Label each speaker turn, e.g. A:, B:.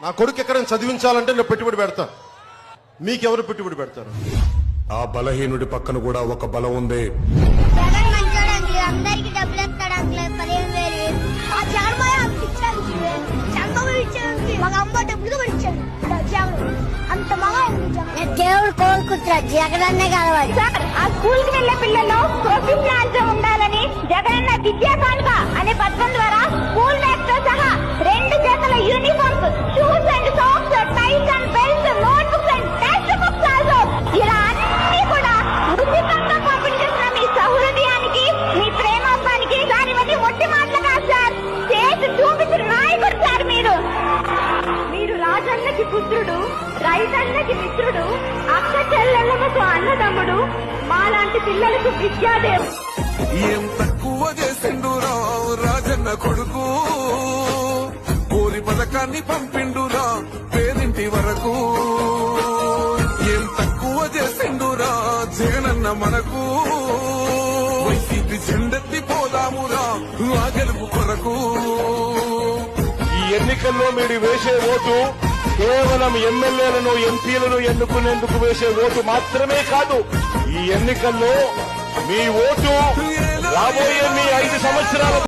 A: నా కొడుకు ఎక్కడైనా చదివించాలంటే నేను పెట్టుబడి పెడతాను. మీకెవరు పెట్టుబడి పెడతారు?
B: ఆ బలహీనుడి పక్కన కూడా ఒక బలం ఉంది.
C: జగన్ మంచోడు అంకుల్, అందరికి డబ్బులు ఇస్తాడు అంకుల్, 15,000. ఆ జగన్మోహన్ అంత ఇచ్చాడు, చంద్రబాబు ఇచ్చాడు, మాకు అమ్మ డబ్బులు కూడా ఇచ్చాడు. జగన్ అంత మగా దేవుడు కోరుకుంటున్నాడు, జగన్ అన్నే కలవాలి. ఆ స్కూల్ కి వెళ్లే పిల్లలు ప్రొఫెషనల్స్ ఉండాలని జగనన్న విద్యా కానుక అనే పథకం ద్వారా స్కూల్ బ్యాగ్ తో సహా 2 జతల uniforms, shoes and socks, ties and belts, notebooks and textbooks also ఇలా అన్ని కూడా ఉచితంగా పంపిణీ చేసిన మీ సహృదయానికి, మీ ప్రేమాత్మానికి దానివన్నీ ఒట్టి మాటలు కాదు సార్, చేసి చూపించిన నాయకుడు సార్ మీరు. మీరు రాజన్నకి పుత్రుడు, రైతన్నకి మిత్రుడు, అక్క చెల్లెళ్ళకు అన్నదమ్ముడు, మాలాంటి పిల్లలకు విద్యాదేవుడు.
D: ఏం తక్కువ చేసిండురా రాజన్న కొడుకు, కోరి పథకాన్ని పంపిండురా పేరింటి వరకు. ఏం తక్కువ చేసిండురా జగనన్న మనకు, వైసీపీ జెండెత్తి పోదామురా ఆ గెలుపు కొరకు.
B: ఈ ఎన్నికల్లో మీరు వేసే ఓటు కేవలం ఎమ్మెల్యేలను ఎంపీలను ఎన్నుకునేందుకు వేసే ఓటు మాత్రమే కాదు. ఈ ఎన్నికల్లో మీ ఓటు రాబోయే మీ 5 సంవత్సరాల